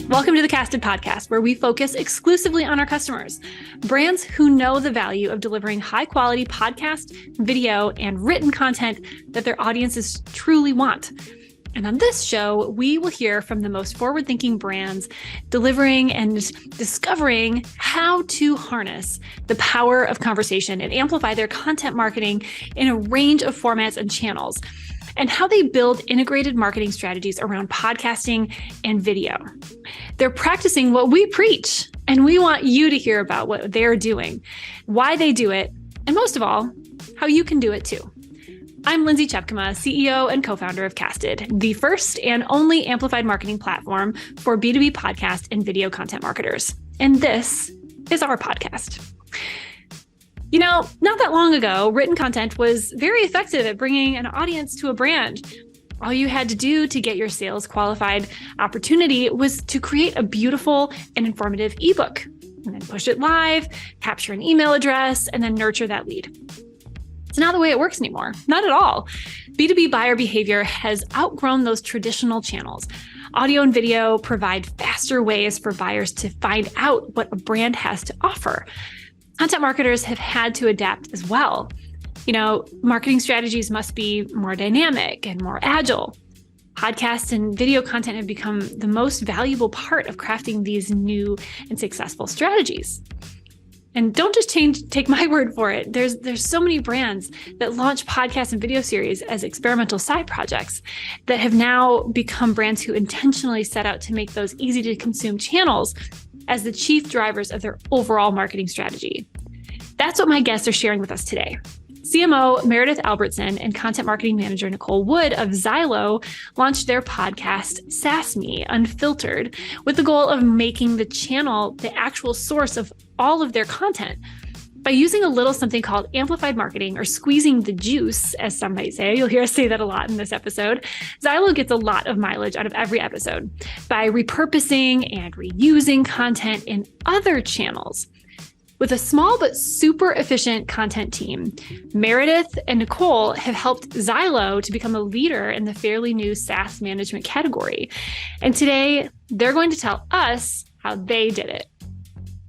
Welcome to the Casted Podcast, where we focus exclusively on our customers, brands who know the value of delivering high-quality podcast, video, and written content that their audiences truly want. And on this show, we will hear from the most forward-thinking brands delivering and discovering how to harness the power of conversation and amplify their content marketing in a range of formats and channels, and how they build integrated marketing strategies around podcasting and video. They're practicing what we preach, and we want you to hear about what they're doing, why they do it, and most of all, how you can do it too. I'm Lindsay Chepkema, CEO and co-founder of Casted, the first and only amplified marketing platform for B2B podcast and video content marketers. And this is our podcast. You know, not that long ago, written content was very effective at bringing an audience to a brand. All you had to do to get your sales qualified opportunity was to create a beautiful and informative ebook, and then push it live, capture an email address, and then nurture that lead. It's not the way it works anymore. Not at all. B2B buyer behavior has outgrown those traditional channels. Audio and video provide faster ways for buyers to find out what a brand has to offer. Content marketers have had to adapt as well. You know, marketing strategies must be more dynamic and more agile. Podcasts and video content have become the most valuable part of crafting these new and successful strategies. And don't just take my word for it. There's so many brands that launch podcasts and video series as experimental side projects that have now become brands who intentionally set out to make those easy to consume channels as the chief drivers of their overall marketing strategy. That's what my guests are sharing with us today. CMO Meredith Albertson and content marketing manager Nicole of Zylo launched their podcast, SaaSMe Unfiltered, with the goal of making the channel the actual source of all of their content. By using a little something called amplified marketing, or squeezing the juice, as some might say, you'll hear us say that a lot in this episode, Zylo gets a lot of mileage out of every episode by repurposing and reusing content in other channels. With a small but super efficient content team, Meredith and Nicole have helped Zylo to become a leader in the fairly new SaaS management category. And today, they're going to tell us how they did it.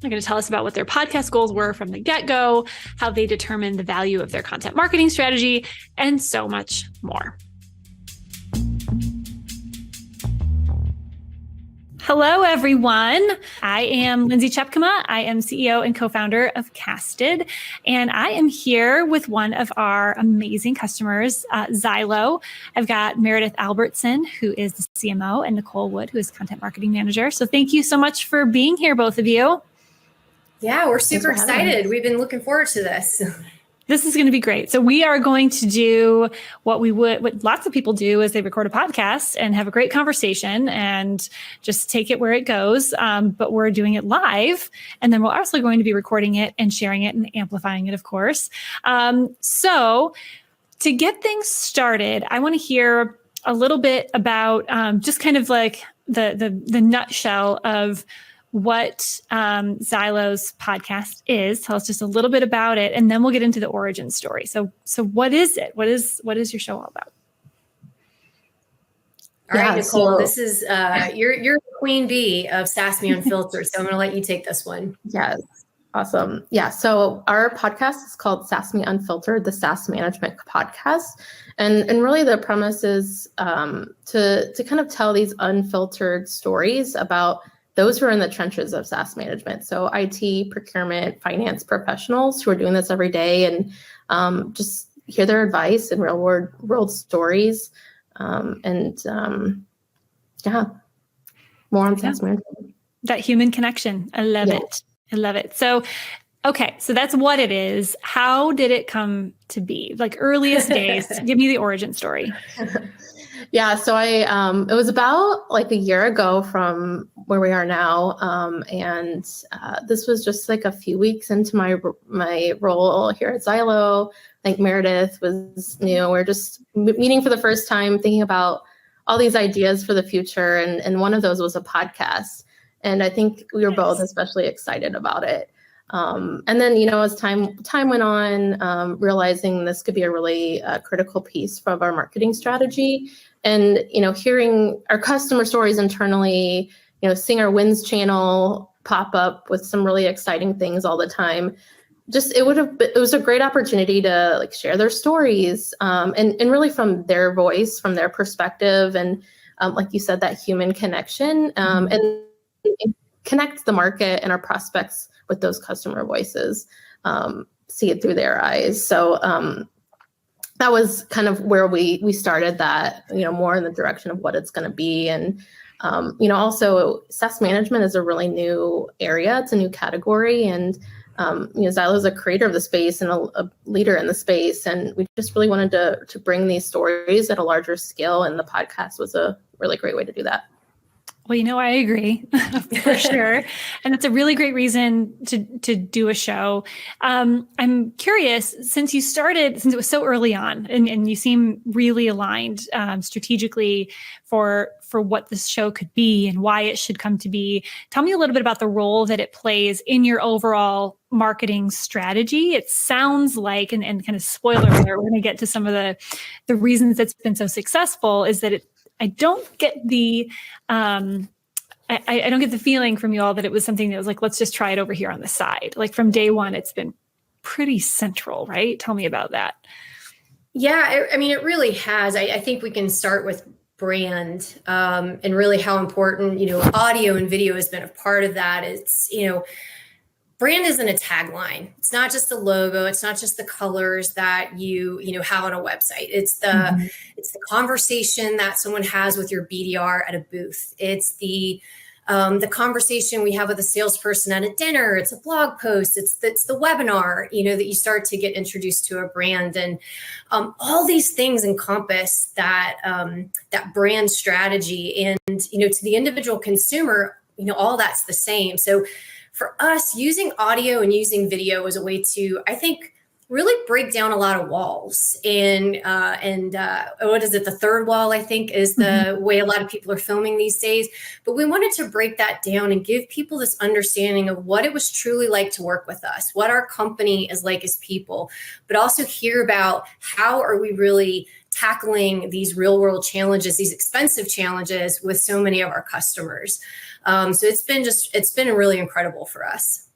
They're going to tell us about what their podcast goals were from the get-go, how they determined the value of their content marketing strategy, and so much more. Hello, everyone. I am Lindsay Chepkema. I am CEO and co-founder of Casted, and I am here with one of our amazing customers, Zylo. I've got Meredith Albertson, who is the CMO, and Nicole Wood, who is content marketing manager. So thank you so much for being here, both of you. Yeah, we're super excited. We've been looking forward to this. This is going to be great. So we are going to do what lots of people do is they record a podcast and have a great conversation and just take it where it goes. But we're doing it live. And then we're also going to be recording it and sharing it and amplifying it, of course. So to get things started, I want to hear a little bit about just kind of like the nutshell of what Zylo's podcast is. Tell us just a little bit about it, and then we'll get into the origin story. So what is it? What is your show all about? All right, Nicole, this is you're the queen bee of SaaSMe Unfiltered, so I'm going to let you take this one. Yes, awesome. Yeah, so our podcast is called SaaSMe Unfiltered, the SaaS management podcast, and really the premise is to kind of tell these unfiltered stories about those who are in the trenches of SaaS management. So IT, procurement, finance professionals who are doing this every day, and just hear their advice and real world stories. More on SaaS management. That human connection. I love it. I love it. So, okay. So that's what it is. How did it come to be? Like earliest days, give me the origin story. Yeah, so it was about like a year ago from where we are now, and this was just like a few weeks into my role here at Zylo. I think Meredith was new. We're just meeting for the first time, thinking about all these ideas for the future, and one of those was a podcast. And I think we were both especially excited about it. And then, as time went on, realizing this could be a really critical piece of our marketing strategy. And, hearing our customer stories internally, seeing our wins channel pop up with some really exciting things all the time. It was a great opportunity to like share their stories, and really from their voice, from their perspective. And like you said, that human connection, and connect the market and our prospects with those customer voices, see it through their eyes. So that was kind of where we started that, more in the direction of what it's going to be. And, also SaaS management is a really new area. It's a new category. And, Zylo is a creator of the space and a leader in the space. And we just really wanted to bring these stories at a larger scale. And the podcast was a really great way to do that. Well, I agree for sure. And it's a really great reason to do a show. I'm curious, since it was so early on and you seem really aligned strategically for what this show could be and why it should come to be. Tell me a little bit about the role that it plays in your overall marketing strategy. It sounds like, and kind of spoiler alert, we're going to get to some of the reasons it's been so successful, is that I don't get the I don't get the feeling from you all that it was something that was like, let's just try it over here on the side. Like from day one, it's been pretty central, right? Tell me about that. Yeah, I mean, it really has. I think we can start with brand, and really how important, audio and video has been a part of that. It's, brand isn't a tagline. It's not just a logo. It's not just the colors that you have on a website. It's the conversation that someone has with your BDR at a booth. It's the conversation we have with a salesperson at a dinner. It's a blog post. It's the webinar, that you start to get introduced to a brand, and all these things encompass that brand strategy. And to the individual consumer, all that's the same. So for us, using audio and using video as a way to, I think, really break down a lot of walls. And what is it? The third wall, I think, is the way a lot of people are filming these days. But we wanted to break that down and give people this understanding of what it was truly like to work with us, what our company is like as people, but also hear about how are we really tackling these real world challenges, these expensive challenges with so many of our customers. So it's been really incredible for us.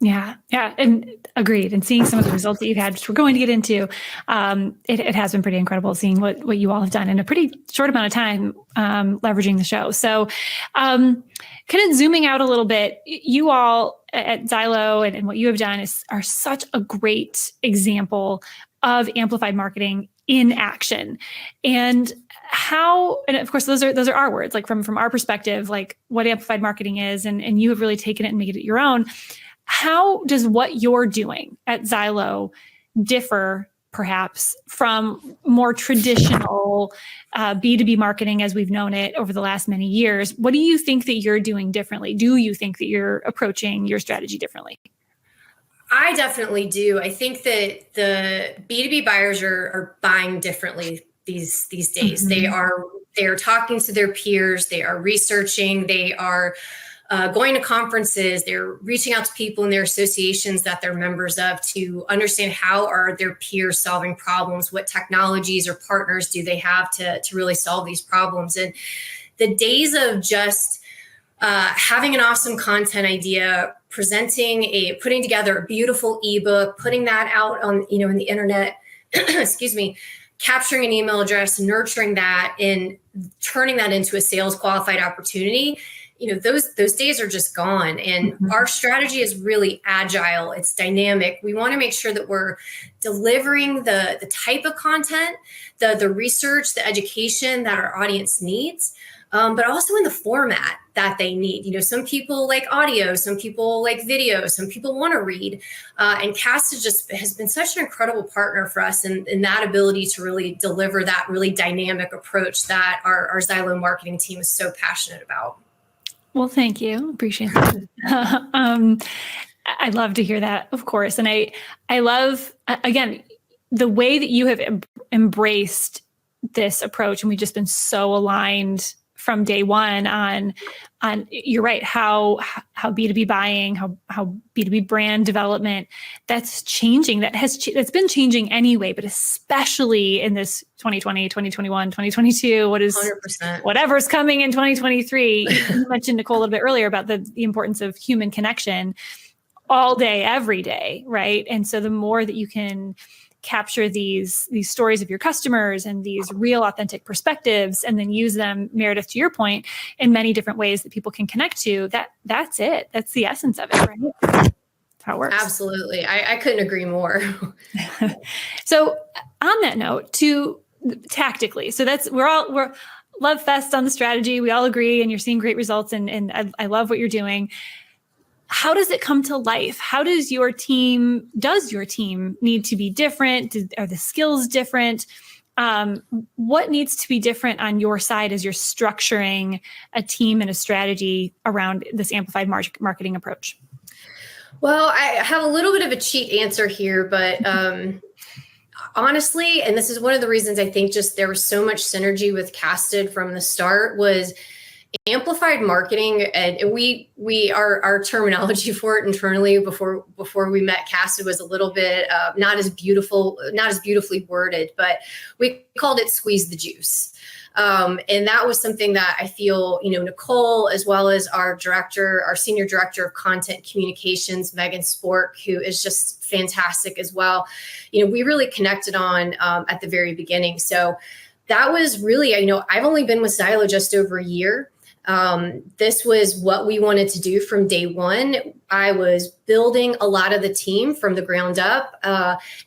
Yeah. And agreed. And seeing some of the results that you've had, which we're going to get into, it has been pretty incredible seeing what you all have done in a pretty short amount of time, leveraging the show. So, kind of zooming out a little bit, you all at Zylo and what you have done are such a great example of amplified marketing in action. And of course, those are our words, like from our perspective, like what amplified marketing is, and you have really taken it and made it your own. How does what you're doing at Zylo differ perhaps from more traditional B2B marketing as we've known it over the last many years? What do you think that you're doing differently? Do you think that you're approaching your strategy differently? I definitely do. I think that the B2B buyers are buying differently these days. Mm-hmm. They are talking to their peers. They are researching. They are going to conferences. They're reaching out to people in their associations that they're members of to understand how are their peers solving problems, what technologies or partners do they have to really solve these problems. And the days of just having an awesome content idea, putting together a beautiful ebook, putting that out on, in the internet, excuse me, capturing an email address, nurturing that, and turning that into a sales qualified opportunity. Those days are just gone. And our strategy is really agile. It's dynamic. We want to make sure that we're delivering the type of content, the research, the education that our audience needs, but also in the format that they need. Some people like audio, some people like video, some people want to read. And Cast has been such an incredible partner for us in that ability to really deliver that really dynamic approach that our Zylo marketing team is so passionate about. Well, thank you. Appreciate that. I love to hear that, of course. And I love, again, the way that you have embraced this approach, and we've just been so aligned from day one on you're right, how B2B buying, how B2B brand development, that's changing. That's been changing anyway, but especially in this 2020, 2021, 2022, 100%. Whatever's coming in 2023. You mentioned, Nicole, a little bit earlier about the importance of human connection all day, every day, right? And so the more that you can capture these stories of your customers and these real authentic perspectives, and then use them, Meredith, to your point, in many different ways that people can connect to, that's it. That's the essence of it, right? That's how it works. Absolutely. I couldn't agree more. So on that note, tactically, so we're love fest on the strategy. We all agree, and you're seeing great results, and I love what you're doing. How does it come to life? How does your team need to be different? Are the skills different? What needs to be different on your side as you're structuring a team and a strategy around this amplified marketing approach? Well, I have a little bit of a cheat answer here, but honestly, and this is one of the reasons I think just there was so much synergy with Casted from the start, was amplified marketing. And our terminology for it internally before we met Casted was a little bit not as beautifully worded, but we called it squeeze the juice. And that was something that I feel, Nicole, as well as our senior director of content communications, Megan Spork, who is just fantastic as well. We really connected on at the very beginning. So that was really, I've only been with Zylo just over a year. This was what we wanted to do from day one. I was building a lot of the team from the ground up.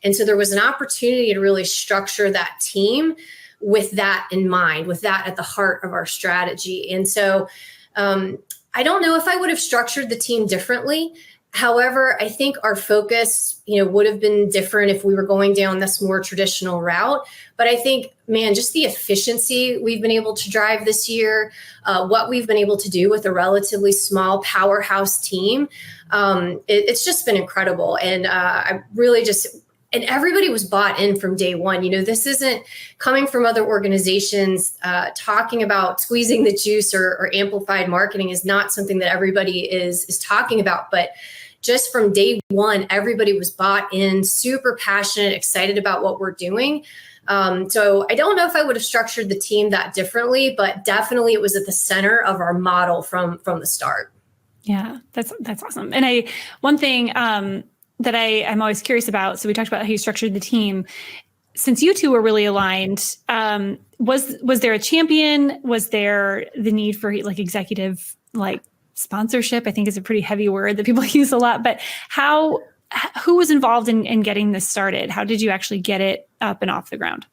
And so there was an opportunity to really structure that team with that in mind, with that at the heart of our strategy. And so I don't know if I would have structured the team differently. However, I think our focus, would have been different if we were going down this more traditional route. But I think, just the efficiency we've been able to drive this year, what we've been able to do with a relatively small powerhouse team, it's just been incredible. And I really and everybody was bought in from day one. This isn't coming from other organizations. Talking about squeezing the juice or amplified marketing is not something that everybody is talking about. But just from day one, everybody was bought in, super passionate, excited about what we're doing. So I don't know if I would have structured the team that differently, but definitely it was at the center of our model from the start. Yeah, that's awesome. And one thing that I'm always curious about, so we talked about how you structured the team. Since you two were really aligned, was there a champion? Was there the need for executive sponsorship? I think is a pretty heavy word that people use a lot, but who was involved in getting this started? How did you actually get it up and off the ground?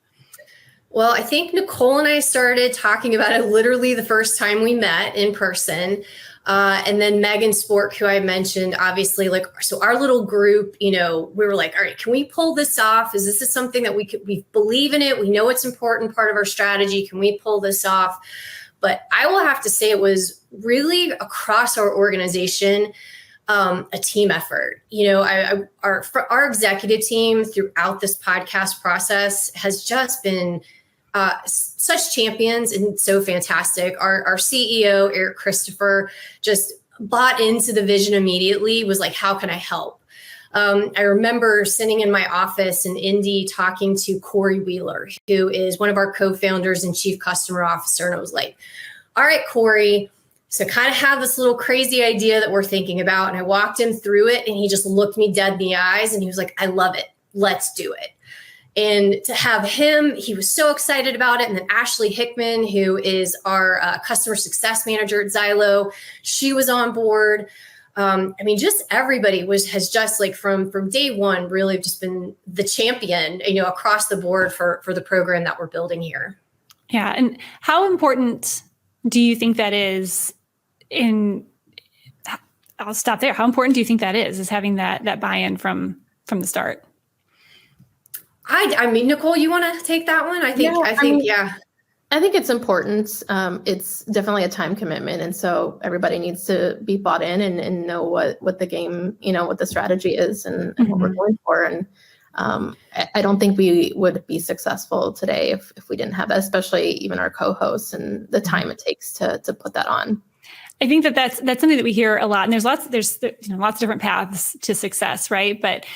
Well, I think Nicole and I started talking about it literally the first time we met in person. And then Megan Spork, who I mentioned, obviously, so our little group, we were like, all right, can we pull this off? Is this something that we believe in it? We know it's important part of our strategy. Can we pull this off? But I will have to say it was really across our organization, a team effort. Our executive team throughout this podcast process has just been such champions and so fantastic. Our CEO, Eric Christopher, just bought into the vision immediately, was like, how can I help? I remember sitting in my office in Indy talking to Corey Wheeler, who is one of our co-founders and chief customer officer. And I was like, all right, Corey, so kind of have this little crazy idea that we're thinking about. And I walked him through it and he just looked me dead in the eyes and he was like, I love it. Let's do it. And to have him, he was so excited about it. And then Ashley Hickman, who is our customer success manager at Zylo, she was on board. Just everybody has just from day one, really just been the champion, across the board for the program that we're building here. Yeah. And how important do you think that is I'll stop there. How important do you think that is having that buy-in from the start? Nicole, you want to take that one? I think it's important. It's definitely a time commitment. And so everybody needs to be bought in and know what the game, what the strategy is and what we're going for. And I don't think we would be successful today if we didn't have that, especially even our co-hosts and the time it takes to put that on. I think that's something that we hear a lot, and there's lots of different paths to success, right? But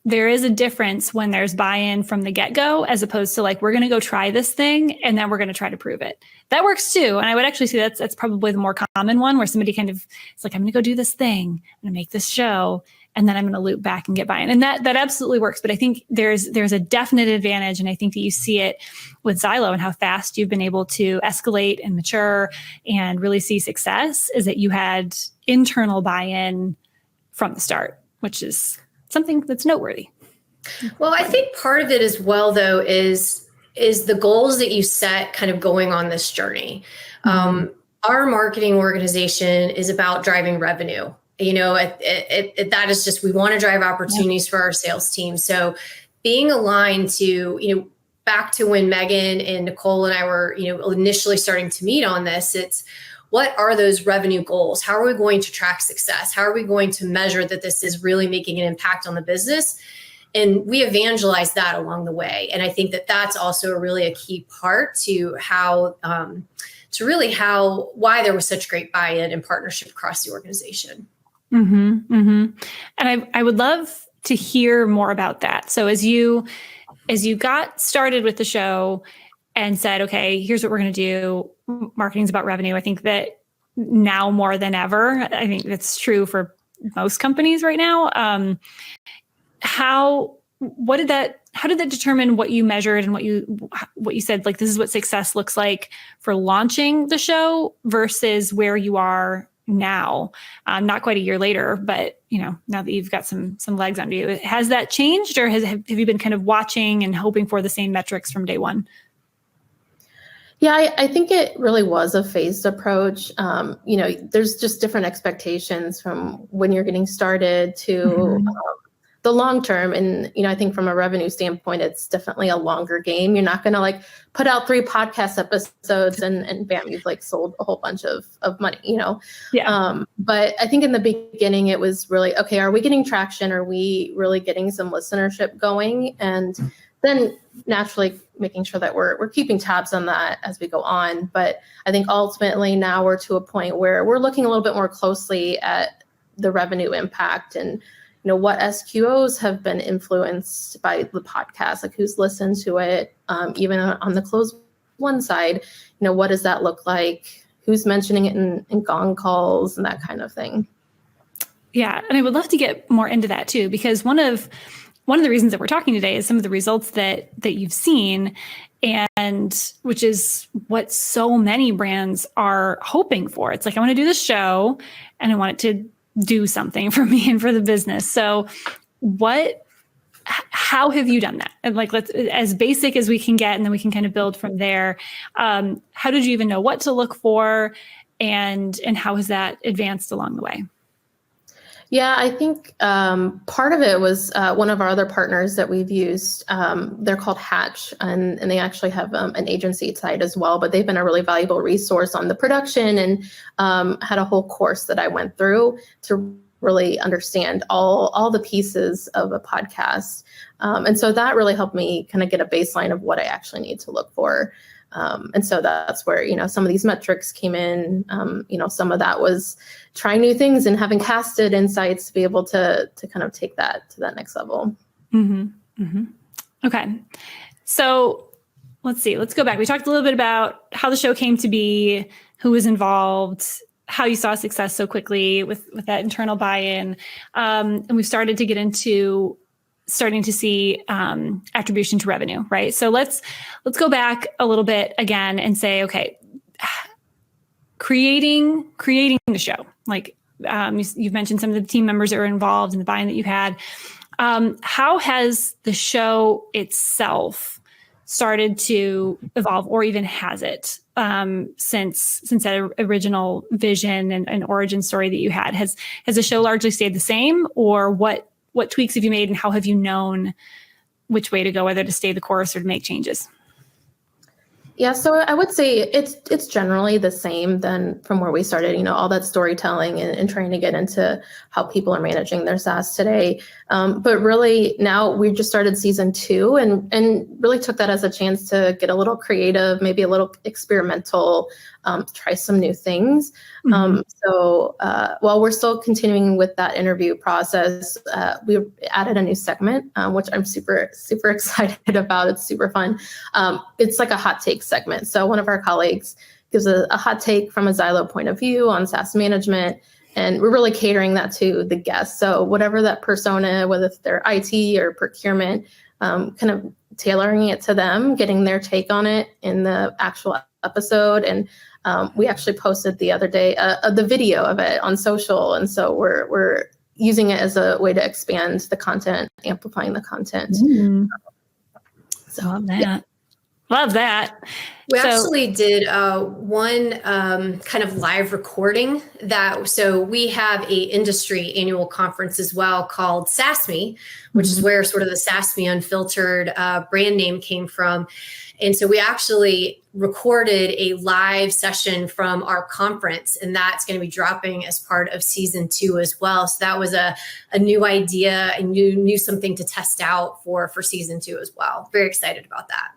there is a difference when there's buy-in from the get-go, as opposed to like, we're going to go try this thing and then we're going to try to prove it. That works too. And I would actually say that's probably the more common one, where somebody kind of, it's like, I'm going to go do this thing, I'm going to make this show, and then I'm going to loop back and get buy-in. And that absolutely works. But I think there's a definite advantage. And I think that you see it with Zylo and how fast you've been able to escalate and mature and really see success, is that you had internal buy-in from the start, which is something that's noteworthy. Well, I think part of it as well, though, is the goals that you set kind of going on this journey. Our marketing organization is about driving revenue. That is just, we want to drive opportunities for our sales team. So being aligned to, back to when Megan and Nicole and I were, initially starting to meet on this, it's, what are those revenue goals? How are we going to track success? How are we going to measure that this is really making an impact on the business? And we evangelize that along the way. And I think that that's also really a key part to how, why there was such great buy-in and partnership across the organization. And I would love to hear more about that. So as you got started with the show and said, okay, here's what we're going to do. Marketing's about revenue. I think that now more than ever, I think that's true for most companies right now. How did that determine what you measured and what you said, like, this is what success looks like for launching the show versus where you are now? Not quite a year later, but now that you've got some legs under you, has that changed, or have you been kind of watching and hoping for the same metrics from day one? Yeah, I think it really was a phased approach. There's just different expectations from when you're getting started to the long term. And, I think from a revenue standpoint, it's definitely a longer game. You're not going to like put out 3 podcast episodes and bam, you've like sold a whole bunch of money, Yeah. But I think in the beginning, it was really, okay, are we getting traction? Are we really getting some listenership going? And then naturally making sure that we're keeping tabs on that as we go on. But I think ultimately now we're to a point where we're looking a little bit more closely at the revenue impact and, what SQOs have been influenced by the podcast, like who's listened to it, even on the closed one side, what does that look like? Who's mentioning it in gong calls and that kind of thing. Yeah. And I would love to get more into that too, because one of the reasons that we're talking today is some of the results that you've seen, and which is what so many brands are hoping for. It's like, I want to do this show and I want it to do something for me and for the business. So how have you done that? And like, let's, as basic as we can get, and then we can kind of build from there. How did you even know what to look for, and how has that advanced along the way? Yeah, I think part of it was one of our other partners that we've used. They're called Hatch, and they actually have an agency side as well, but they've been a really valuable resource on the production, and had a whole course that I went through to really understand all the pieces of a podcast. And so that really helped me kind of get a baseline of what I actually need to look for. And so that's where, some of these metrics came in. Some of that was trying new things and having casted insights to be able to kind of take that to that next level. Okay. So let's see, let's go back. We talked a little bit about how the show came to be, who was involved, how you saw success so quickly with that internal buy-in. And we've started to get into starting to see attribution to revenue, right? So let's go back a little bit again and say, okay, creating the show. Like you've mentioned some of the team members that were involved in the buy-in that you had. How has the show itself started to evolve, or even has it since that original vision and origin story that you had? Has the show largely stayed the same, or what tweaks have you made, and how have you known which way to go, whether to stay the course or to make changes? Yeah, so I would say it's generally the same than from where we started, all that storytelling and trying to get into how people are managing their SaaS today. But really now we've just started season 2 and really took that as a chance to get a little creative, maybe a little experimental, try some new things. So while we're still continuing with that interview process, we added a new segment, which I'm super, super excited about. It's super fun. It's like a hot take segment. So one of our colleagues gives a hot take from a Zylo point of view on SaaS management, and we're really catering that to the guests. So whatever that persona, whether they're IT or procurement, kind of tailoring it to them, getting their take on it in the actual episode. And we actually posted the other day the video of it on social. And so we're using it as a way to expand the content, amplifying the content. So love that. Yeah. Love that. We actually did one kind of live recording so we have a industry annual conference as well called SaaSMe, which is where sort of the SaaSMe Unfiltered brand name came from. And so we actually recorded a live session from our conference, and that's going to be dropping as part of season 2 as well. So that was a new idea, and you knew something to test out for season 2 as well. Very excited about that.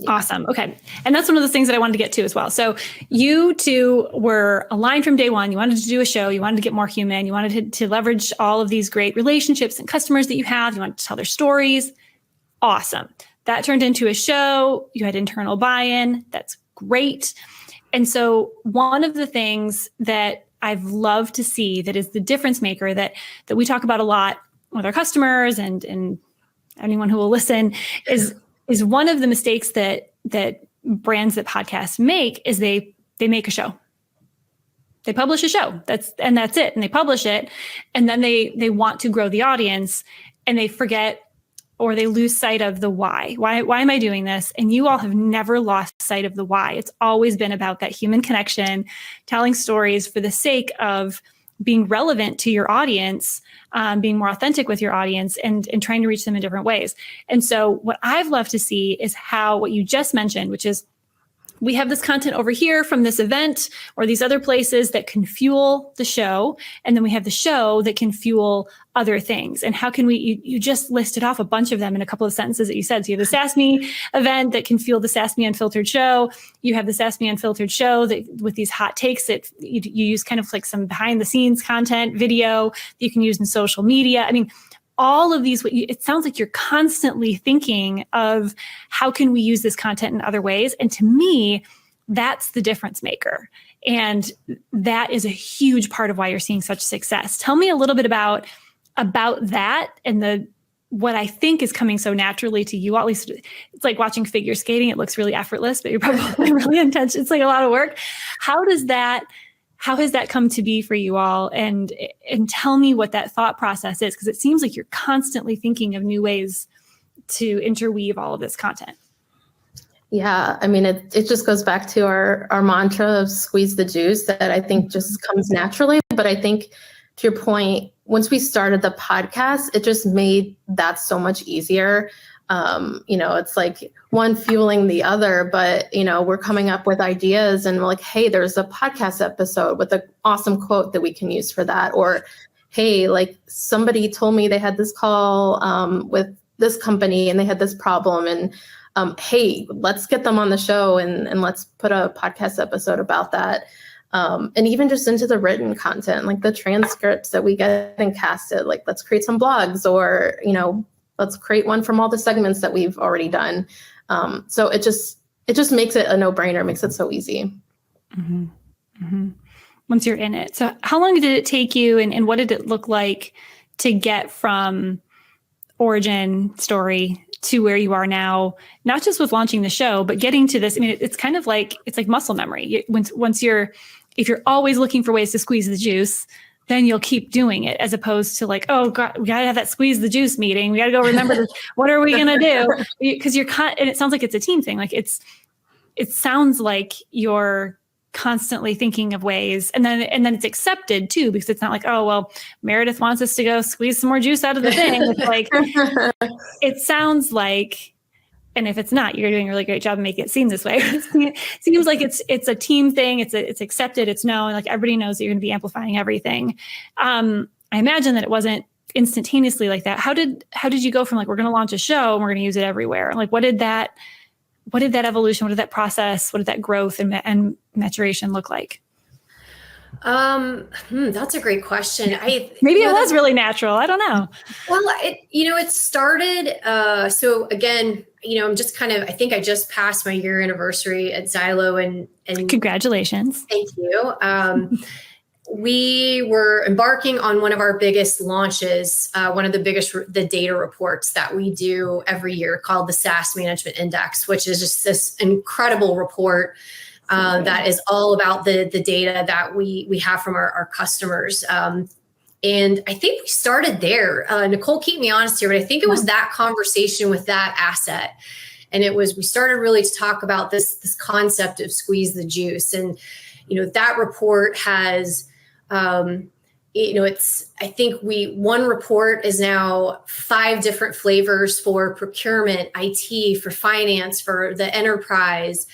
Awesome. Okay. And that's one of the things that I wanted to get to as well. So you two were aligned from day one. You wanted to do a show. You wanted to get more human. You wanted to leverage all of these great relationships and customers that you have. You wanted to tell their stories. Awesome. That turned into a show. You had internal buy-in. That's great. And so one of the things that I've loved to see that is the difference maker that we talk about a lot with our customers and anyone who will listen is one of the mistakes that brands that podcasts make is they make a show. They publish a show. That's it. And they publish it. And then they want to grow the audience and they forget or they lose sight of the why. Why am I doing this? And you all have never lost sight of the why. It's always been about that human connection, telling stories for the sake of being relevant to your audience, being more authentic with your audience and trying to reach them in different ways. And so what I've loved to see is how what you just mentioned, which is we have this content over here from this event or these other places that can fuel the show. And then we have the show that can fuel other things. And how can you just listed off a bunch of them in a couple of sentences that you said. So you have the SaaSMe event that can fuel the SaaSMe Unfiltered show. You have the SaaSMe Unfiltered show that with these hot takes that you use kind of like some behind the scenes content, video that you can use in social media. I mean, all of these, it sounds like you're constantly thinking of how can we use this content in other ways? And to me, that's the difference maker. And that is a huge part of why you're seeing such success. Tell me a little bit about that and what I think is coming so naturally to you. At least it's like watching figure skating. It looks really effortless, but you're probably really intense. It's like a lot of work. How has that come to be for you all? And tell me what that thought process is, because it seems like you're constantly thinking of new ways to interweave all of this content. Yeah, I mean, it just goes back to our mantra of squeeze the juice that I think just comes naturally. But I think to your point, once we started the podcast, it just made that so much easier. It's like one fueling the other, but, we're coming up with ideas and we're like, hey, there's a podcast episode with an awesome quote that we can use for that. Or, hey, like somebody told me they had this call with this company and they had this problem. And hey, let's get them on the show and let's put a podcast episode about that. And even just into the written content, like the transcripts that we get and casted, like let's create some blogs or, let's create one from all the segments that we've already done. So it just makes it a no-brainer, makes it so easy. Mm-hmm. Mm-hmm. Once you're in it. So how long did it take you and what did it look like to get from origin story to where you are now, not just with launching the show, but getting to this? I mean, it's kind of like, it's like muscle memory. If you're always looking for ways to squeeze the juice, then you'll keep doing it, as opposed to like, oh God, we gotta have that squeeze the juice meeting. We gotta go remember this. What are we gonna do? Because and it sounds like it's a team thing. Like it sounds like you're constantly thinking of ways, and then it's accepted too, because it's not like, oh well, Meredith wants us to go squeeze some more juice out of the thing. It's like it sounds like And if it's not, you're doing a really great job of making it seem this way. It seems like it's a team thing. It's accepted. It's known. Like everybody knows that you're going to be amplifying everything. I imagine that it wasn't instantaneously like that. How did you go from like, we're going to launch a show and we're going to use it everywhere? Like, what did that evolution, what did that process, what did that growth and maturation look like? That's a great question. Maybe it was really natural. I don't know. Well, it started, so again, I'm just I think I just passed my year anniversary at Zylo and congratulations. Thank you. We were embarking on one of our biggest launches, one of the data reports that we do every year called the SaaS Management Index, which is just this incredible report that is all about the data that we have from our customers. And I think we started there. Nicole, keep me honest here, but I think it was that conversation with that asset. And we started really to talk about this concept of squeeze the juice. And, that report has, one report is now 5 different flavors for procurement, IT, for finance, for the enterprise.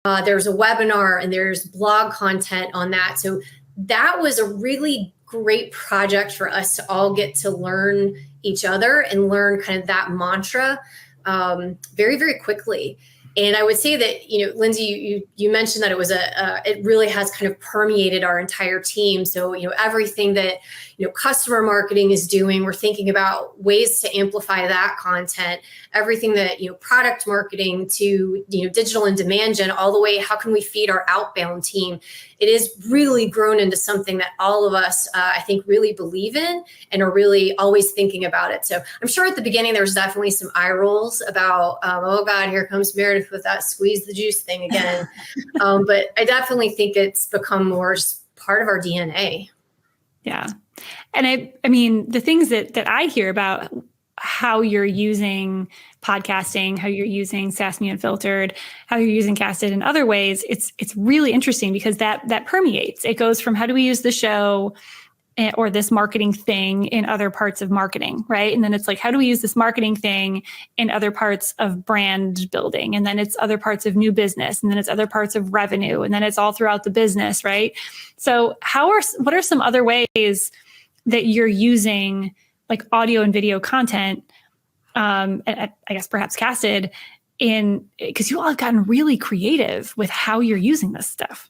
There's a webinar and there's blog content on that. So that was a really great project for us to all get to learn each other and learn kind of that mantra very, very quickly. And I would say that, Lindsay, you mentioned that it was it really has kind of permeated our entire team. So, everything that, customer marketing is doing, we're thinking about ways to amplify that content, everything that, product marketing to, digital and demand gen, all the way, how can we feed our outbound team? It is really grown into something that all of us, I think, really believe in and are really always thinking about it. So I'm sure at the beginning, there was definitely some eye rolls about, oh God, here comes Meredith with that squeeze the juice thing again. But I definitely think it's become more part of our DNA. Yeah. And I mean, the things that I hear about how you're using podcasting, how you're using SaaSMe Unfiltered, how you're using Casted in other ways, it's really interesting because that permeates. It goes from how do we use the show or this marketing thing in other parts of marketing, right? And then it's like, how do we use this marketing thing in other parts of brand building? And then it's other parts of new business, and then it's other parts of revenue, and then it's all throughout the business, right? So what are some other ways that you're using like audio and video content, and I guess perhaps Casted, because you all have gotten really creative with how you're using this stuff.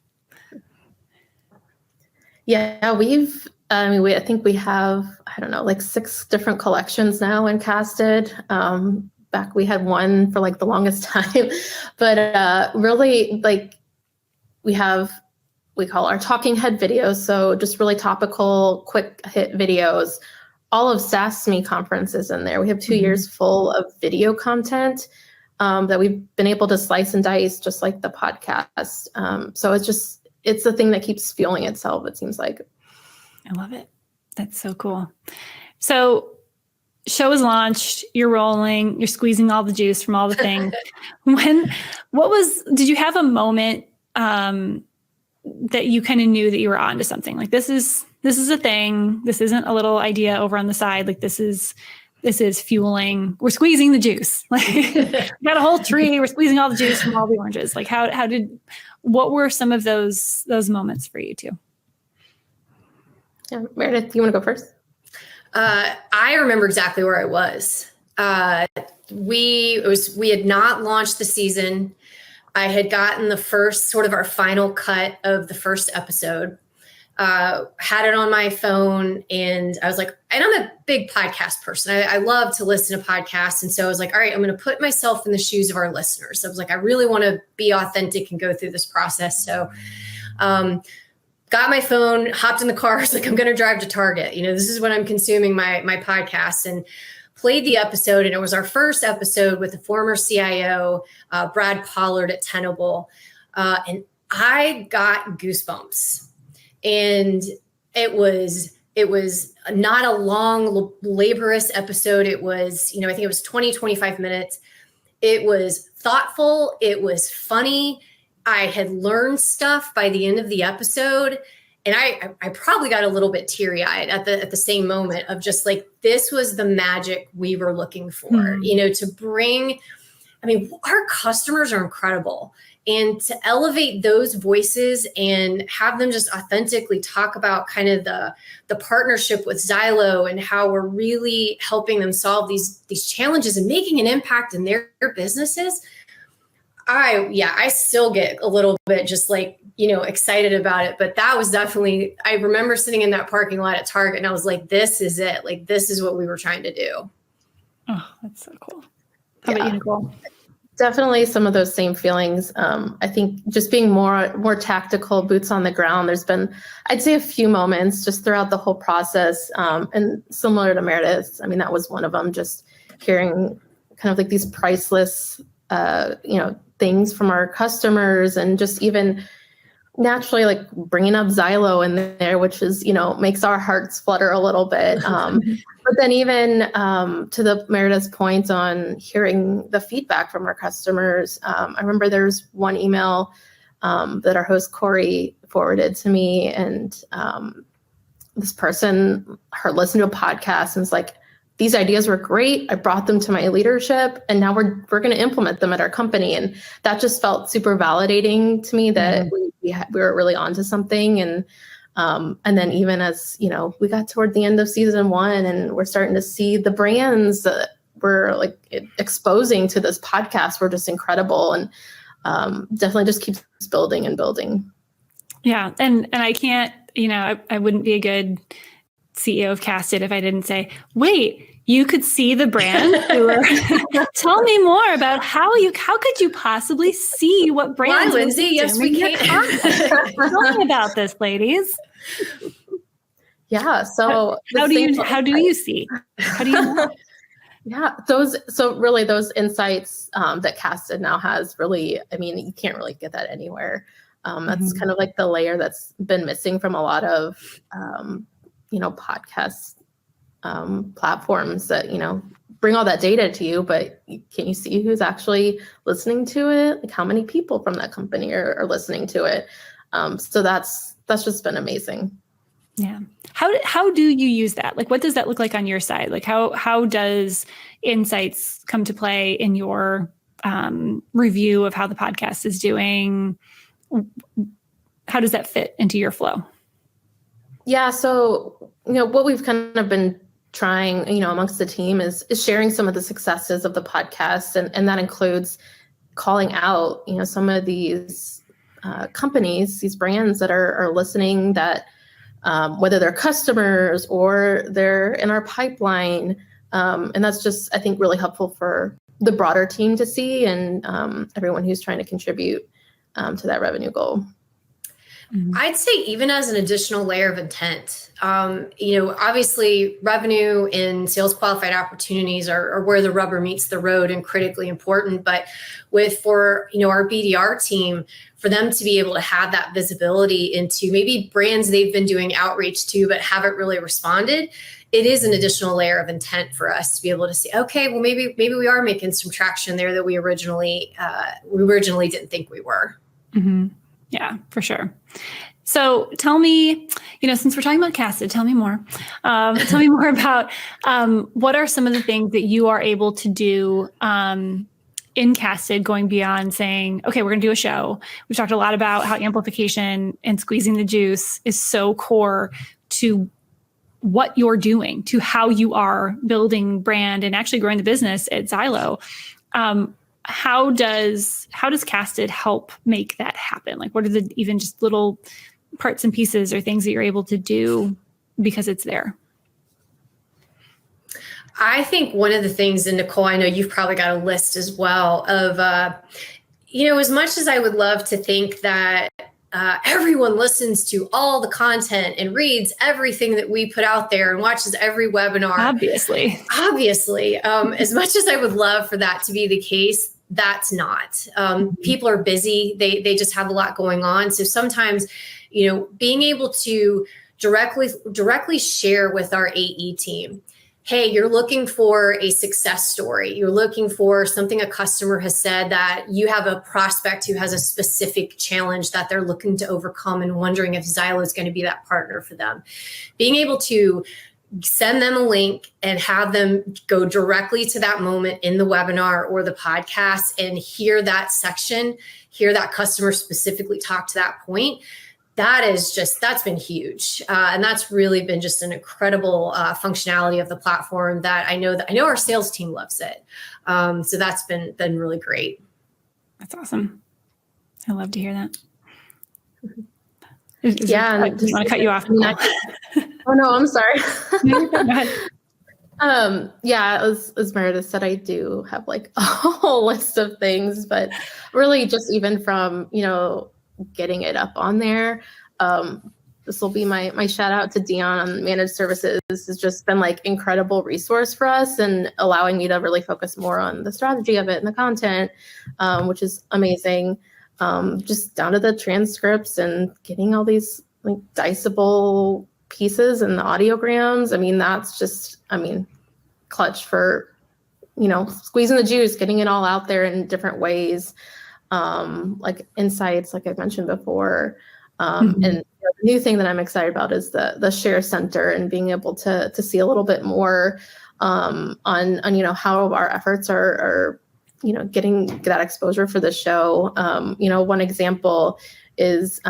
Yeah, I think we have, I don't know, like 6 different collections now in Casted. Back we had one for like the longest time, but really like we call our talking head videos. So just really topical, quick hit videos. All of SaaSMe conferences in there. We have 2 years full of video content that we've been able to slice and dice, just like the podcast. So it's the thing that keeps fueling itself, it seems like. I love it. That's so cool. So show is launched, you're rolling, you're squeezing all the juice from all the things. Did you have a moment that you kind of knew that you were onto something? Like this is a thing. This isn't a little idea over on the side. Like this is fueling. We're squeezing the juice. Like we got a whole tree. We're squeezing all the juice from all the oranges. Like what were some of those moments for you too? Yeah, Meredith, do you want to go first? I remember exactly where I was. We had not launched the season. I had gotten the first sort of our final cut of the first episode, had it on my phone, and I was like, and I'm a big podcast person. I love to listen to podcasts. And so I was like, all right, I'm going to put myself in the shoes of our listeners. So I was like, I really want to be authentic and go through this process. So, got my phone, hopped in the car. I was like, I'm going to drive to Target. This is when I'm consuming my podcast, and played the episode. And it was our first episode with the former CIO, Brad Pollard at Tenable. And I got goosebumps. And it was not a long, laborious episode. It was, I think it was 20, 25 minutes. It was thoughtful. It was funny. I had learned stuff by the end of the episode, and I probably got a little bit teary-eyed at the same moment of just like, this was the magic we were looking for, to bring I mean, our customers are incredible. And to elevate those voices and have them just authentically talk about kind of the partnership with Zylo and how we're really helping them solve these challenges and making an impact in their businesses. I still get a little bit just like, excited about it. But that was definitely, I remember sitting in that parking lot at Target and I was like, this is it. Like, this is what we were trying to do. Oh, that's so cool. How about you, Nicole? Definitely some of those same feelings. I think just being more tactical, boots on the ground. There's been, I'd say, a few moments just throughout the whole process. And similar to Meredith, I mean, that was one of them, just hearing kind of like these priceless, things from our customers, and just even naturally like bringing up Zylo in there, which is, makes our hearts flutter a little bit. But then even to the Meredith's point on hearing the feedback from our customers, I remember there's one email that our host Corey forwarded to me, and this person listened to a podcast and was like, these ideas were great. I brought them to my leadership, and now we're going to implement them at our company. And that just felt super validating to me that we were really onto something. And then even as, we got toward the end of season 1 and we're starting to see the brands that we're like exposing to this podcast were just incredible, and definitely just keeps building and building. Yeah. And I can't, I wouldn't be a good CEO of Casted if I didn't say, wait, you could see the brand. Tell me more about how could you possibly see what brand? Why, Lindsay? Yes, we can. Tell me about this, ladies. Yeah. So how do you see? How do you know? Yeah. Those insights that Casted now has, really, I mean, you can't really get that anywhere. That's kind of like the layer that's been missing from a lot of podcast platforms that, bring all that data to you, but can you see who's actually listening to it? Like how many people from that company are listening to it? So that's just been amazing. Yeah. How do you use that? Like, what does that look like on your side? Like how does insights come to play in your review of how the podcast is doing? How does that fit into your flow? Yeah. So, what we've kind of been trying, amongst the team is sharing some of the successes of the podcast. And that includes calling out, some of these companies, these brands that are listening, that whether they're customers or they're in our pipeline. And that's just, I think, really helpful for the broader team to see, and everyone who's trying to contribute to that revenue goal. I'd say even as an additional layer of intent, obviously revenue and sales qualified opportunities are where the rubber meets the road and critically important. But for our BDR team, for them to be able to have that visibility into maybe brands they've been doing outreach to but haven't really responded, it is an additional layer of intent for us to be able to see, okay, well, maybe we are making some traction there that we originally didn't think we were. Mm-hmm. Yeah, for sure. So tell me, since we're talking about Casted, tell me more. Tell me more about what are some of the things that you are able to do in Casted, going beyond saying, okay, we're going to do a show. We've talked a lot about how amplification and squeezing the juice is so core to what you're doing, to how you are building brand and actually growing the business at Zylo. How does Casted help make that happen? Like, what are the even just little parts and pieces or things that you're able to do because it's there? I think one of the things, and Nicole, I know you've probably got a list as well of, as much as I would love to think that everyone listens to all the content and reads everything that we put out there and watches every webinar. Obviously, as much as I would love for that to be the case, that's not. People are busy. They just have a lot going on. So sometimes, being able to directly share with our AE team, hey, you're looking for a success story. You're looking for something a customer has said, that you have a prospect who has a specific challenge that they're looking to overcome and wondering if Zylo is going to be that partner for them. Being able to send them a link and have them go directly to that moment in the webinar or the podcast and hear that section, hear that customer specifically talk to that point. That's been huge. And that's really been just an incredible functionality of the platform that I know our sales team loves it. So that's been really great. That's awesome. I love to hear that. Yeah. I just want to cut you off. Oh no, I'm sorry. Go ahead. Yeah, as Meredith said, I do have like a whole list of things, but really just even from, getting it up on there. This will be my shout out to Dion on managed services. This has just been like incredible resource for us and allowing me to really focus more on the strategy of it and the content, which is amazing. Just down to the transcripts and getting all these like diceable pieces and the audiograms. I mean, that's just, clutch for, squeezing the juice, getting it all out there in different ways. Like insights, like I mentioned before. And the new thing that I'm excited about is the share center and being able to see a little bit more on how our efforts are getting that exposure for the show. One example is,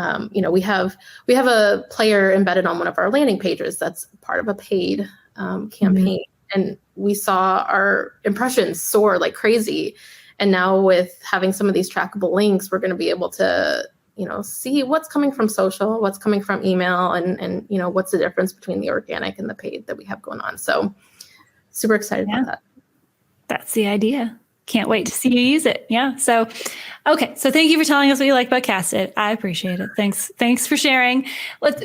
we have a player embedded on one of our landing pages that's part of a paid campaign. And we saw our impressions soar like crazy. And now with having some of these trackable links, we're going to be able to, see what's coming from social, what's coming from email, and what's the difference between the organic and the paid that we have going on. So super excited about that. That's the idea. Can't wait to see you use it. Yeah. So, okay. So thank you for telling us what you like about Casted. I appreciate it. Thanks for sharing.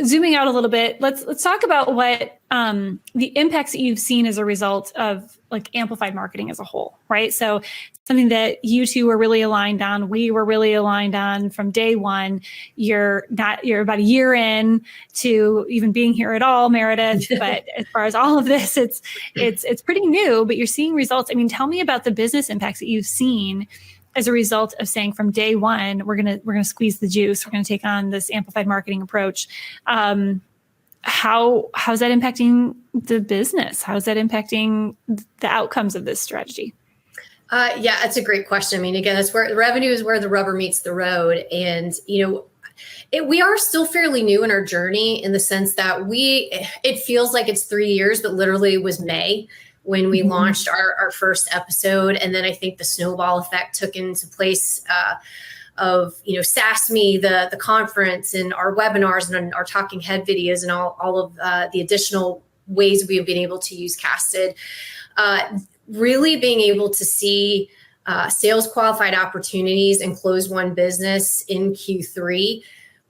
Zooming out a little bit. Let's talk about what the impacts that you've seen as a result of like amplified marketing as a whole, right? So something that you two were really aligned on, we were really aligned on from day one. You're about a year in to even being here at all, Meredith. But as far as all of this, it's pretty new, but you're seeing results. I mean, tell me about the business impacts that you've seen as a result of saying from day one, we're gonna squeeze the juice. We're gonna take on this amplified marketing approach. How's that impacting the business? How's that impacting the outcomes of this strategy? Yeah, that's a great question. I mean, again, that's where the revenue is where the rubber meets the road. And, we are still fairly new in our journey in the sense that it feels like it's 3 years, but literally it was May when we launched our first episode. And then I think the snowball effect took into place of SaaSMe, the conference, and our webinars and our talking head videos and all of the additional ways we've been able to use Casted. Really being able to see sales qualified opportunities and close one business in Q3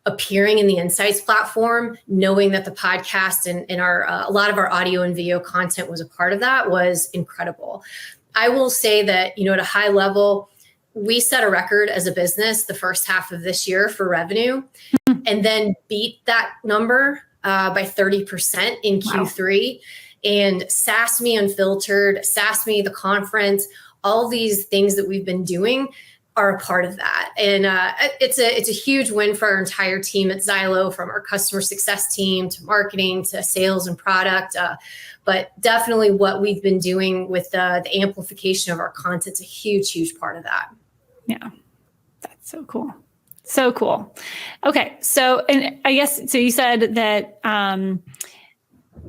appearing in the Insights platform, knowing that the podcast and a lot of our audio and video content was a part of that was incredible. I will say that, at a high level, we set a record as a business the first half of this year for revenue and then beat that number by 30% in Q3. Wow. And SaaSMe Unfiltered, SaaSMe, the conference, all these things that we've been doing are a part of that. And it's a huge win for our entire team at Zylo, from our customer success team to marketing to sales and product. But definitely what we've been doing with the amplification of our content is a huge, huge part of that. Yeah, that's so cool. So cool. Okay. So, and I guess, so you said that,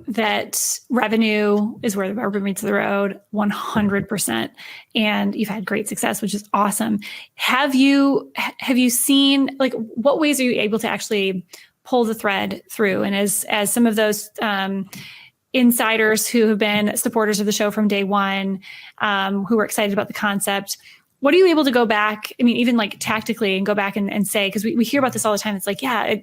that revenue is where the rubber meets the road 100%. And you've had great success, which is awesome. Have you seen, like, what ways are you able to actually pull the thread through? And as some of those, insiders who have been supporters of the show from day one, who were excited about the concept, what are you able to go back? I mean, even like tactically, and go back and say, because we hear about this all the time. It's like, yeah,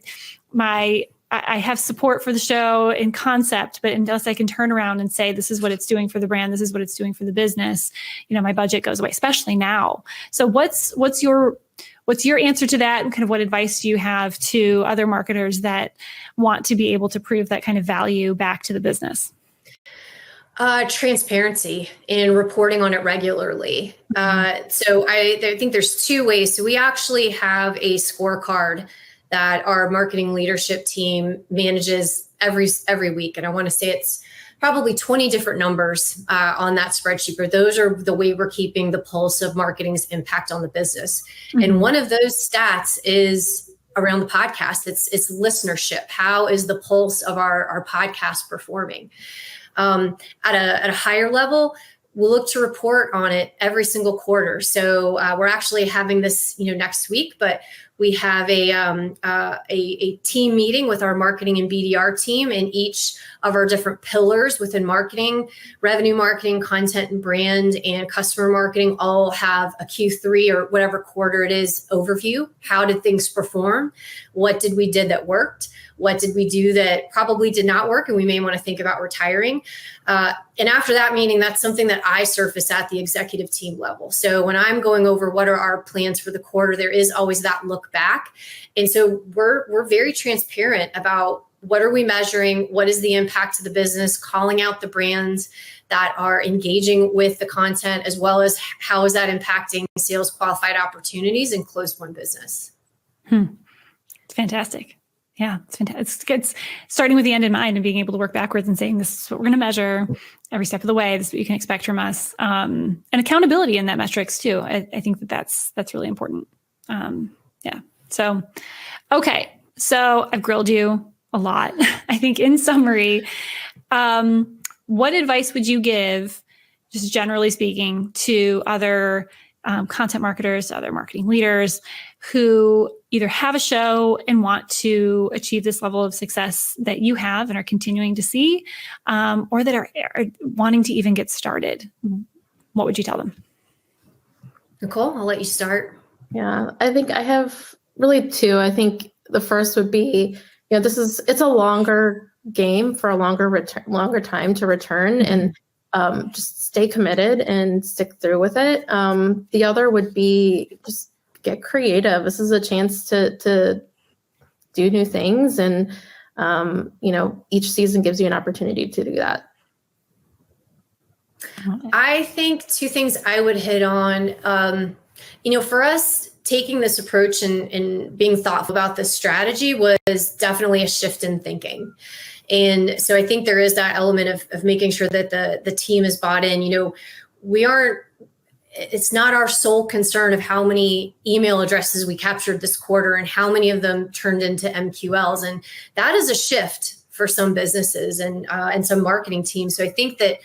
I have support for the show in concept, but unless I can turn around and say, this is what it's doing for the brand, this is what it's doing for the business, my budget goes away, especially now. So what's your answer to that? And kind of what advice do you have to other marketers that want to be able to prove that kind of value back to the business? Transparency and reporting on it regularly. So I think there's two ways. So we actually have a scorecard that our marketing leadership team manages every week. And I want to say it's probably 20 different numbers on that spreadsheet, but those are the way we're keeping the pulse of marketing's impact on the business. Mm-hmm. And one of those stats is around the podcast. It's listenership. How is the pulse of our podcast performing? At a higher level, we'll look to report on it every single quarter. So we're actually having this, next week, but we have a team meeting with our marketing and BDR team, and each of our different pillars within marketing, revenue marketing, content and brand, and customer marketing all have a Q3 or whatever quarter it is overview. How did things perform? What did we did that worked? What did we do that probably did not work and we may want to think about retiring? And after that meeting, that's something that I surface at the executive team level. So when I'm going over what are our plans for the quarter, there is always that look back. And so we're very transparent about what are we measuring, what is the impact to the business, calling out the brands that are engaging with the content, as well as how is that impacting sales qualified opportunities and closed won business. It's fantastic. Yeah, it's fantastic. It's starting with the end in mind and being able to work backwards and saying, this is what we're going to measure every step of the way. This is what you can expect from us. And accountability in that metrics too. I think that's really important. Yeah. So, okay. So I've grilled you a lot. I think in summary, what advice would you give, just generally speaking, to other content marketers, other marketing leaders who either have a show and want to achieve this level of success that you have and are continuing to see, or that are wanting to even get started? What would you tell them? Nicole, I'll let you start. Yeah, I think I have really two. I think the first would be, it's a longer game for a longer time to return, and just stay committed and stick through with it. The other would be just get creative. This is a chance to do new things, and each season gives you an opportunity to do that. I think two things I would hit on. For us, taking this approach and being thoughtful about this strategy was definitely a shift in thinking. And so I think there is that element of making sure that the team is bought in. It's not our sole concern of how many email addresses we captured this quarter and how many of them turned into MQLs. And that is a shift for some businesses and some marketing teams. So I think that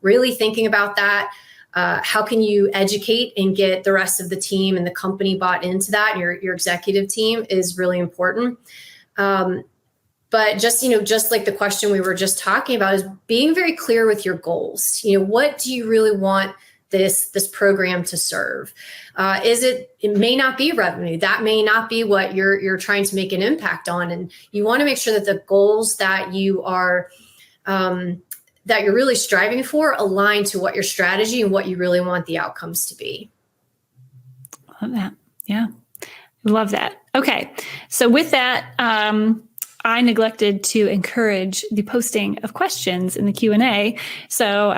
really thinking about that, how can you educate and get the rest of the team and the company bought into that, your executive team, is really important. But just like the question we were just talking about, is being very clear with your goals. What do you really want this program to serve? It may not be revenue. That may not be what you're trying to make an impact on. And you want to make sure that the goals that you are, that you're really striving for align to what your strategy and what you really want the outcomes to be. Love that. Yeah. Love that. Okay. So with that, I neglected to encourage the posting of questions in the Q&A. So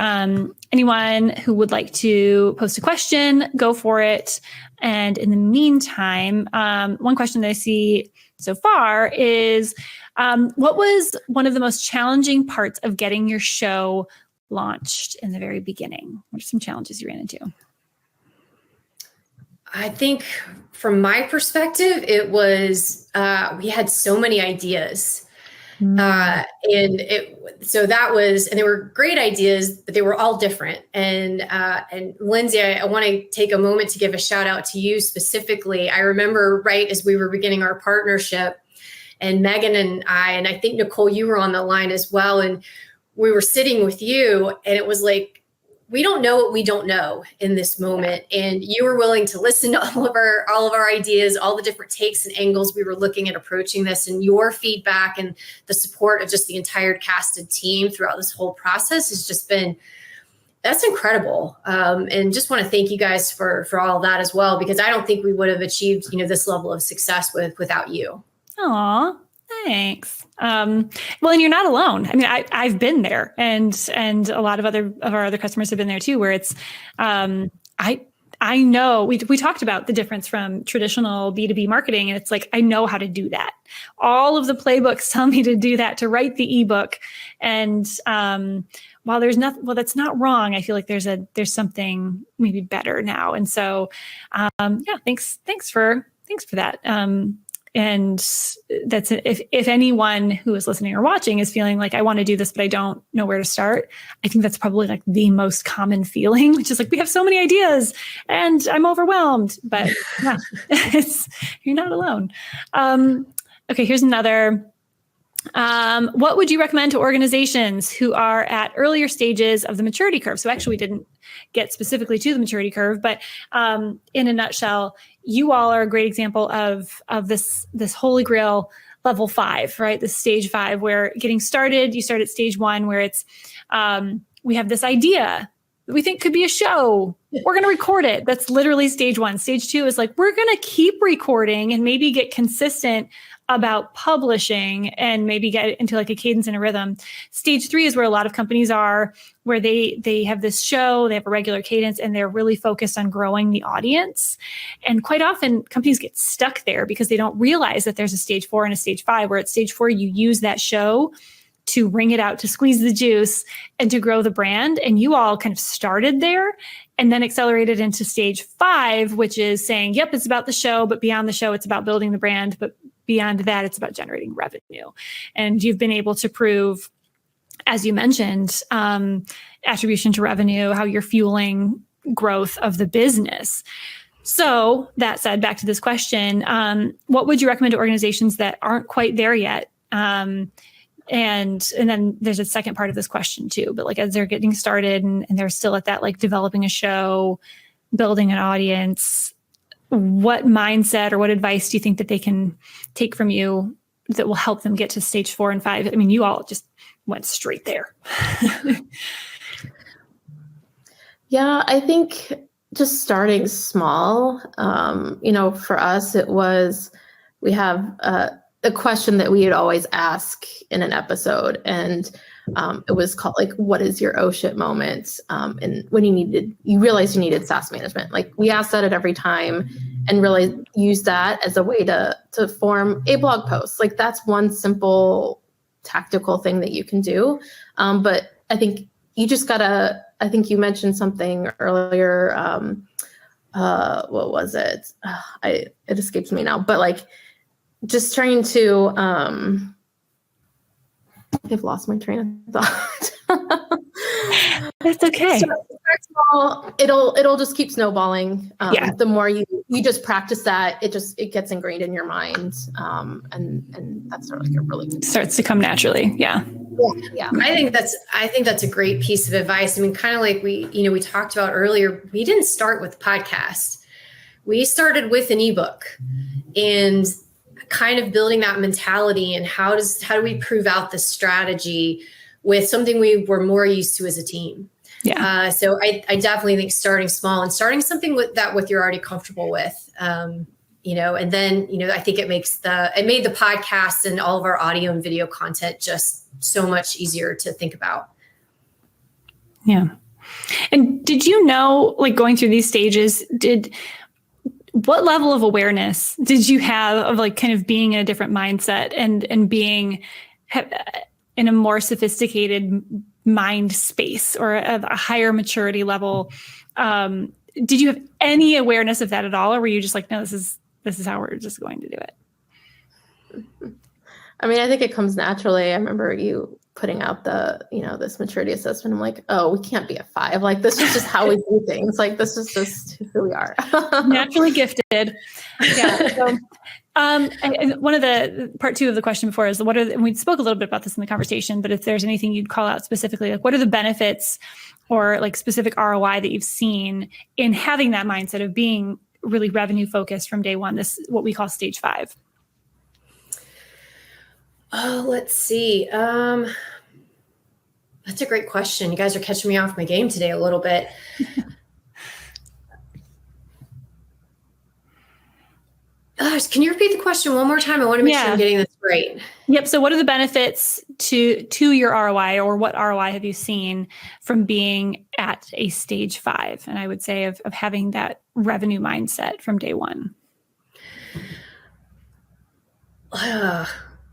anyone who would like to post a question, go for it. And in the meantime, one question that I see so far is, what was one of the most challenging parts of getting your show launched in the very beginning? What are some challenges you ran into? I think from my perspective, it was, we had so many ideas. And they were great ideas, but they were all different. And Lindsay, I want to take a moment to give a shout out to you specifically. I remember right as we were beginning our partnership, and Megan and I think Nicole, you were on the line as well. And we were sitting with you, and it was like, we don't know what we don't know in this moment. And you were willing to listen to all of our ideas, all the different takes and angles we were looking at approaching this, and your feedback and the support of just the entire casted team throughout this whole process has just been, that's incredible. And just want to thank you guys for all of that as well, because I don't think we would have achieved, this level of success without you. Aw, thanks. Well, and you're not alone. I mean, I've been there, and a lot of our other customers have been there too, where it's, I I know we talked about the difference from traditional B2B marketing. And it's like, I know how to do that. All of the playbooks tell me to do that, to write the ebook. And while there's nothing, well, that's not wrong. I feel like there's something maybe better now. And so, thanks for that. And that's if anyone who is listening or watching is feeling like I want to do this, but I don't know where to start, I think that's probably like the most common feeling, which is like, we have so many ideas and I'm overwhelmed, but yeah, you're not alone. Okay, here's another. What would you recommend to organizations who are at earlier stages of the maturity curve? So actually we didn't get specifically to the maturity curve, but in a nutshell, you all are a great example of this holy grail level 5, right? This stage 5, where getting started, you start at stage 1, where it's, we have this idea that we think could be a show. We're going to record it. That's literally stage 1. Stage 2 is like, we're going to keep recording and maybe get consistent about publishing and maybe get into like a cadence and a rhythm. Stage 3 is where a lot of companies are, where they have this show, they have a regular cadence, and they're really focused on growing the audience. And quite often companies get stuck there because they don't realize that there's a stage 4 and a stage 5, where at stage 4, you use that show to wring it out, to squeeze the juice and to grow the brand. And you all kind of started there and then accelerated into stage 5, which is saying, yep, it's about the show, but beyond the show, it's about building the brand. But beyond that, it's about generating revenue. And you've been able to prove, as you mentioned, attribution to revenue, how you're fueling growth of the business. So that said, back to this question, what would you recommend to organizations that aren't quite there yet? And then there's a second part of this question too, but like as they're getting started and they're still at that, like developing a show, building an audience, what mindset or what advice do you think that they can take from you that will help them get to stage 4 and 5? I mean, you all just went straight there. Yeah, I think just starting small, for us, it was, we have a question that we would always ask in an episode. And it was called like, what is your oh shit moment? And when you realized you needed SaaS management, like we asked that at every time and really use that as a way to form a blog post. Like that's one simple tactical thing that you can do. But I think you just gotta, I think you mentioned something earlier. What was it? It escapes me now, but like just trying to, I've lost my train of thought. That's okay. So it'll just keep snowballing. The more you just practice that, it gets ingrained in your mind. And that's sort of like a really good starts to come naturally. Yeah. Yeah. I think that's a great piece of advice. I mean, kind of like we talked about earlier, we didn't start with podcast. We started with an ebook and kind of building that mentality and how do we prove out the strategy with something we were more used to as a team. Yeah. So I definitely think starting small and starting something with you're already comfortable with, and then, I think it made the podcast and all of our audio and video content just so much easier to think about. Yeah. And did you know, like going through these stages, what level of awareness did you have of like kind of being in a different mindset and being in a more sophisticated mind space or a higher maturity level? Did you have any awareness of that at all? Or were you just like, no, this is how we're just going to do it? I mean, I think it comes naturally. I remember you putting out this maturity assessment. I'm like, oh, we can't be a 5. Like, this is just how we do things. Like, this is just who we are. Naturally gifted. Yeah. So, and one of the part 2 of the question before is and we spoke a little bit about this in the conversation, but if there's anything you'd call out specifically, like what are the benefits or like specific ROI that you've seen in having that mindset of being really revenue focused from day one, this, what we call stage 5? Oh, let's see. That's a great question. You guys are catching me off my game today a little bit. Can you repeat the question one more time? I want to make sure I'm getting this Right. Yep. So what are the benefits to your ROI, or what ROI have you seen from being at a stage 5? And I would say of having that revenue mindset from day one.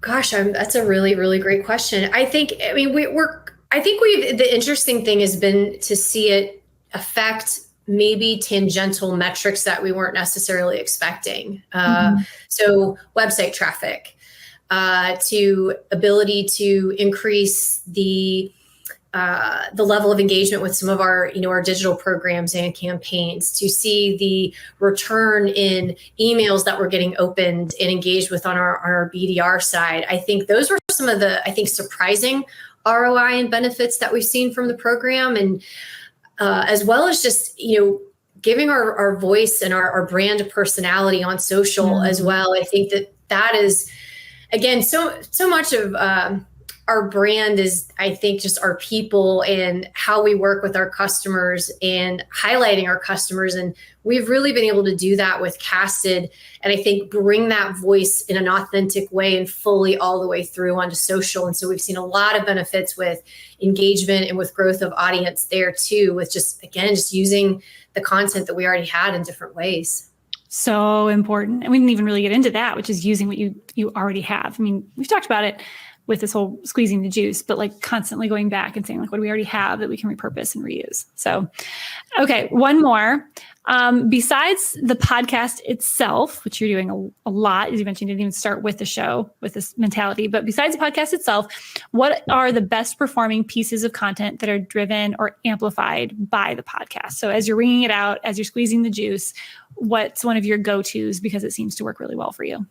Gosh, that's a really, really great question. I think, the interesting thing has been to see it affect maybe tangential metrics that we weren't necessarily expecting. So website traffic, to ability to increase the level of engagement with some of our digital programs and campaigns, to see the return in emails that we're getting opened and engaged with on our BDR side. I think those were some of the, surprising ROI and benefits that we've seen from the program. And as well as just, giving our voice and our brand a personality on social as well. I think that is, again, so much of our brand is, I think, just our people and how we work with our customers and highlighting our customers. And we've really been able to do that with Casted. And I think bring that voice in an authentic way and fully all the way through onto social. And so we've seen a lot of benefits with engagement and with growth of audience there too, with just using the content that we already had in different ways. So important. And we didn't even really get into that, which is using what you already have. I mean, we've talked about it with this whole squeezing the juice, but like constantly going back and saying, like, what do we already have that we can repurpose and reuse? So, okay, one more. Besides the podcast itself, which you're doing a lot, as you mentioned, you didn't even start with the show with this mentality, but besides the podcast itself, what are the best performing pieces of content that are driven or amplified by the podcast? So as you're wringing it out, as you're squeezing the juice, what's one of your go-tos because it seems to work really well for you?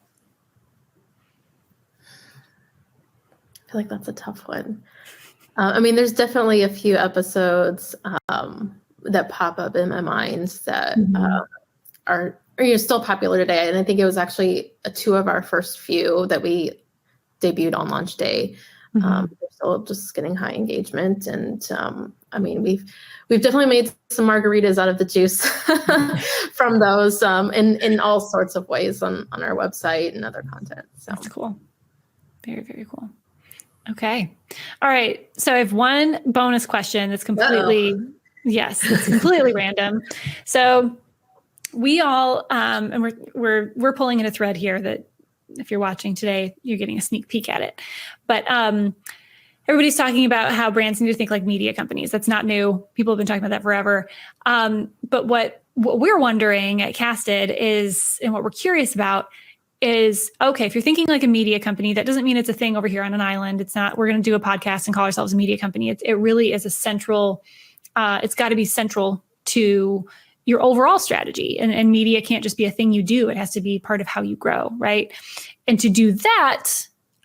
I feel like that's a tough one. There's definitely a few episodes that pop up in my mind that are still popular today. And I think it was actually 2 of our first few that we debuted on launch day. They're still just getting high engagement. And we've definitely made some margaritas out of the juice from those in all sorts of ways on our website and other content. So that's cool. Very, very cool. Okay. All right. So I have one bonus question that's completely, it's completely random. So we all, and we're pulling in a thread here that if you're watching today, you're getting a sneak peek at it. But everybody's talking about how brands need to think like media companies. That's not new. People have been talking about that forever. But what we're wondering at Casted is, and what we're curious about is, okay, if you're thinking like a media company, that doesn't mean it's a thing over here on an island. It's not, we're going to do a podcast and call ourselves a media company. It really is a central, it's got to be central to your overall strategy. And media can't just be a thing you do. It has to be part of how you grow, right? And to do that,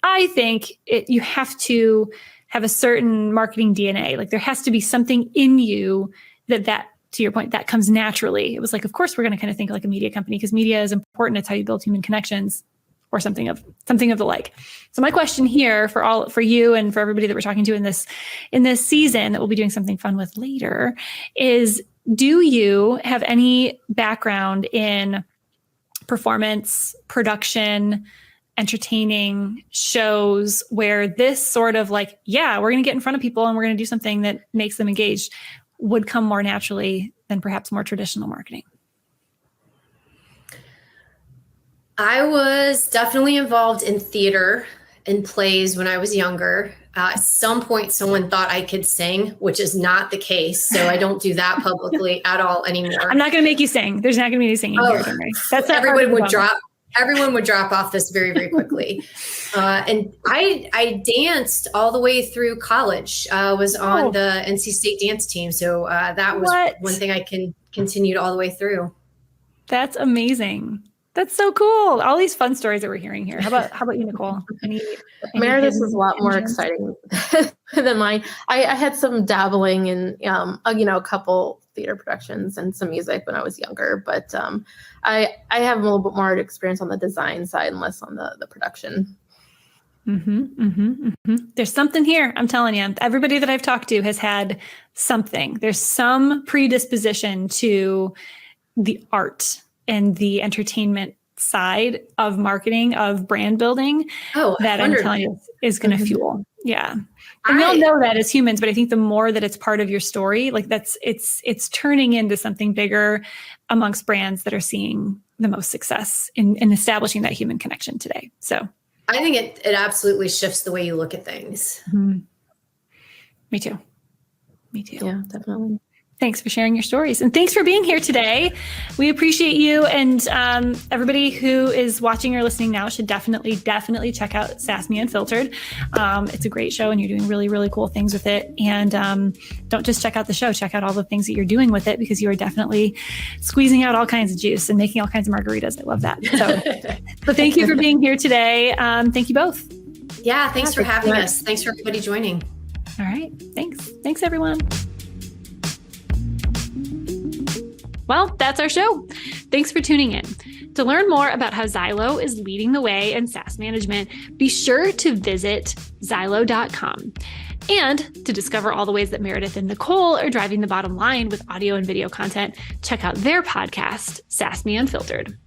I think you have to have a certain marketing DNA. Like there has to be something in you that to your point, that comes naturally. It was like, of course, we're going to kind of think like a media company because media is important. It's how you build human connections, or something of the like. So my question here for you and for everybody that we're talking to in this season that we'll be doing something fun with later is, do you have any background in performance, production, entertaining shows where this sort of like, we're going to get in front of people and we're going to do something that makes them engaged would come more naturally than perhaps more traditional marketing? I was definitely involved in theater and plays when I was younger. At some point, someone thought I could sing, which is not the case. So I don't do that publicly at all anymore. I'm not going to make you sing. There's not going to be any singing here. Don't worry. That's everyone would drop off this very, very quickly. And I danced all the way through college. Was on the NC State dance team. So that was one thing I can continue all the way through. That's amazing. That's so cool. All these fun stories that we're hearing here. How about you, Nicole? Meredith is a lot more exciting than mine. I had some dabbling in, a couple theater productions and some music when I was younger, but I have a little bit more experience on the design side and less on the production. There's something here. I'm telling you, everybody that I've talked to has had something. There's some predisposition to the art and the entertainment side of marketing, of brand building that 100%. I'm telling you is going to fuel. Yeah. And we all know that as humans, but I think the more that it's part of your story, like it's turning into something bigger amongst brands that are seeing the most success in establishing that human connection today. So I think it absolutely shifts the way you look at things. Mm-hmm. Me too. Yeah, definitely. Thanks for sharing your stories. And thanks for being here today. We appreciate you. And everybody who is watching or listening now should definitely check out SaaSMe Unfiltered. It's a great show and you're doing really, really cool things with it. And don't just check out the show, check out all the things that you're doing with it, because you are definitely squeezing out all kinds of juice and making all kinds of margaritas. I love that. So thank you for being here today. Thank you both. Yeah, thanks for having us. Thanks for everybody joining. All right. Thanks. Thanks, everyone. Well, that's our show. Thanks for tuning in. To learn more about how Zylo is leading the way in SaaS management, be sure to visit Zylo.com. And to discover all the ways that Meredith and Nicole are driving the bottom line with audio and video content, check out their podcast, SaaSMe Unfiltered.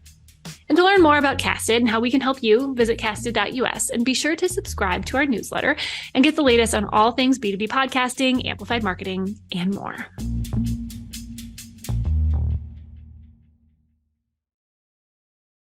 And to learn more about Casted and how we can help you, visit casted.us and be sure to subscribe to our newsletter and get the latest on all things B2B podcasting, amplified marketing, and more.